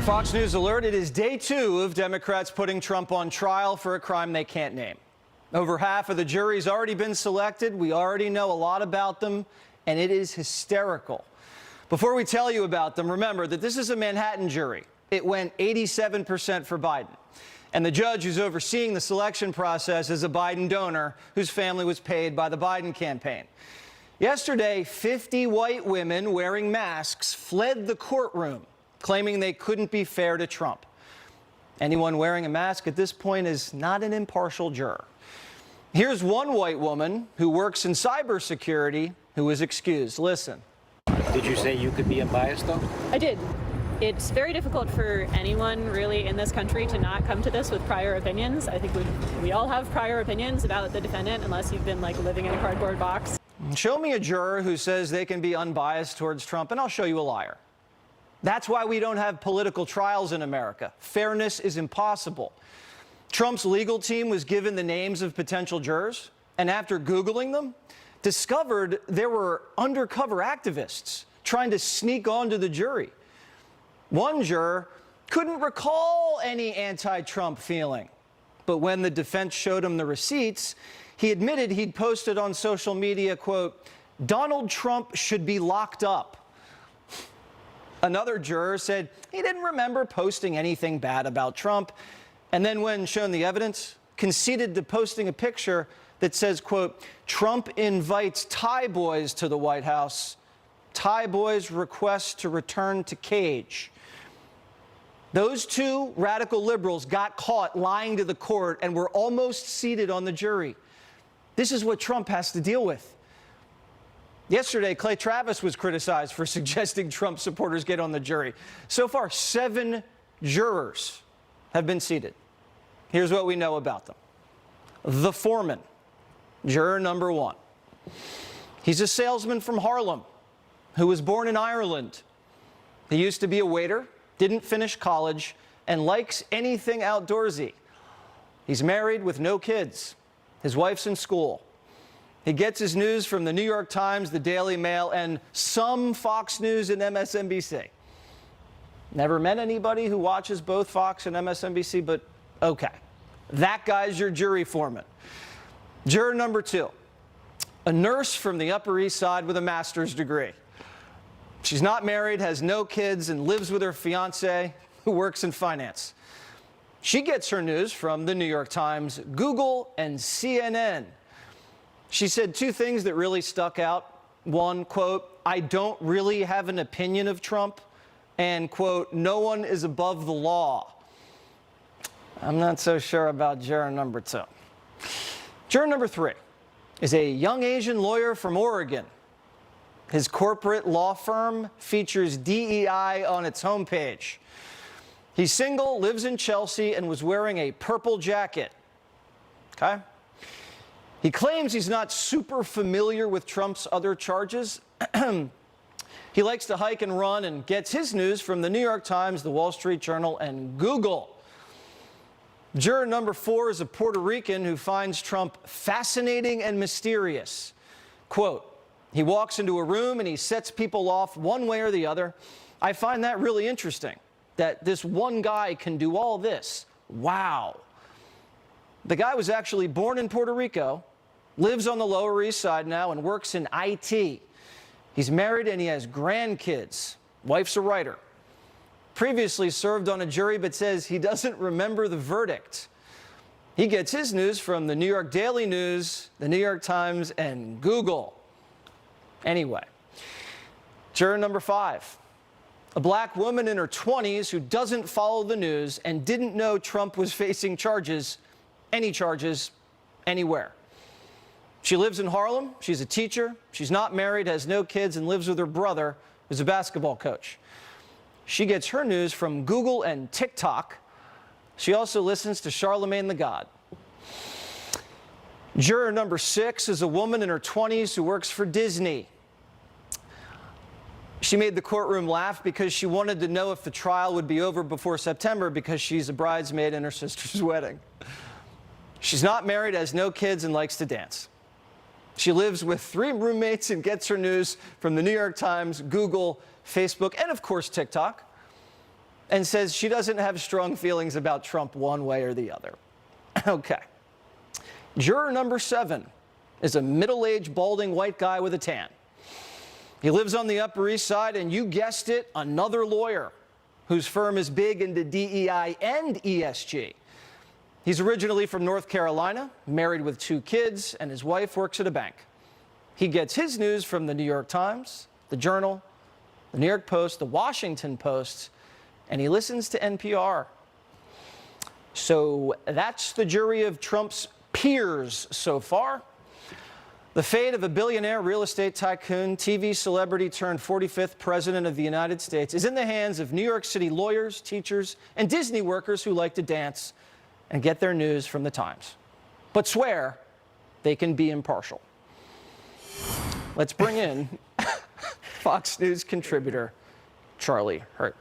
Fox News alert, it is day 2 of Democrats putting Trump on trial for a crime they can't name. Over half of the jury's already been selected. We already know a lot about them, and it is hysterical. Before we tell you about them, remember that this is a Manhattan jury. It went 87% for Biden. And the judge who's overseeing the selection process is a Biden donor whose family was paid by the Biden campaign. Yesterday, 50 white women wearing masks fled the courtroom, claiming they couldn't be fair to Trump. Anyone wearing a mask at this point is not an impartial juror. Here's one white woman who works in cybersecurity who was excused. Listen. Did you say you could be unbiased, though? I did. It's very difficult for anyone really in this country to not come to this with prior opinions. I think we all have prior opinions about the defendant unless you've been like living in a cardboard box. Show me a juror who says they can be unbiased towards Trump, and I'll show you a liar. That's why we don't have political trials in America. Fairness is impossible. Trump's legal team was given the names of potential jurors, and after Googling them, discovered there were undercover activists trying to sneak onto the jury. One juror couldn't recall any anti-Trump feeling, but when the defense showed him the receipts, he admitted he'd posted on social media, quote, "Donald Trump should be locked up." Another juror said he didn't remember posting anything bad about Trump, and then when shown the evidence, conceded to posting a picture that says, quote, "Trump invites Thai boys to the White House. Thai boys request to return to cage." Those two radical liberals got caught lying to the court and were almost seated on the jury. This is what Trump has to deal with. Yesterday, Clay Travis was criticized for suggesting Trump supporters get on the jury. So far, 7 jurors have been seated. Here's what we know about them. The foreman, juror number 1. He's a salesman from Harlem who was born in Ireland. He used to be a waiter, didn't finish college, and likes anything outdoorsy. He's married with no kids. His wife's in school. He gets his news from the New York Times, the Daily Mail, and some Fox News and MSNBC. Never met anybody who watches both Fox and MSNBC, but okay. That guy's your jury foreman. Juror number 2, a nurse from the Upper East Side with a master's degree. She's not married, has no kids, and lives with her fiancé, who works in finance. She gets her news from the New York Times, Google, and CNN. She said 2 things that really stuck out. One, quote, "I don't really have an opinion of Trump," and, quote, "No one is above the law." I'm not so sure about juror number 2. Juror number 3 is a young Asian lawyer from Oregon. His corporate law firm features DEI on its homepage. He's single, lives in Chelsea, and was wearing a purple jacket. Okay? He claims he's not super familiar with Trump's other charges. He likes to hike and run and gets his news from the New York Times, the Wall Street Journal, and Google. Juror number 4 is a Puerto Rican who finds Trump fascinating and mysterious. Quote, "He walks into a room and he sets people off one way or the other. I find that really interesting, that this one guy can do all this. Wow." The guy was actually born in Puerto Rico, lives on the Lower East Side now, and works in IT. He's married and he has grandkids. Wife's a writer. Previously served on a jury, but says he doesn't remember the verdict. He gets his news from the New York Daily News, the New York Times, and Google. Anyway, juror number 5. A black woman in her 20s who doesn't follow the news and didn't know Trump was facing charges, any charges, anywhere. She lives in Harlem. She's a teacher. She's not married, has no kids, and lives with her brother, who's a basketball coach. She gets her news from Google and TikTok. She also listens to Charlemagne the God. Juror number 6 is a woman in her 20s who works for Disney. She made the courtroom laugh because she wanted to know if the trial would be over before September because she's a bridesmaid in her sister's wedding. She's not married, has no kids, and likes to dance. She lives with 3 roommates and gets her news from the New York Times, Google, Facebook, and of course TikTok. and says she doesn't have strong feelings about Trump one way or the other. Okay. Juror number 7 is a middle-aged, balding white guy with a tan. He lives on the Upper East Side, and you guessed it, another lawyer whose firm is big into DEI and ESG. He's originally from North Carolina, married with 2 kids, and his wife works at a bank. He gets his news from the New York Times, the Journal, the New York Post, the Washington Post, and he listens to NPR. So that's the jury of Trump's peers so far. The fate of a billionaire real estate tycoon, TV celebrity turned 45th president of the United States is in the hands of New York City lawyers, teachers, and Disney workers who like to dance and get their news from the Times, but swear they can be impartial. Let's bring in Fox News contributor Charlie Hurt.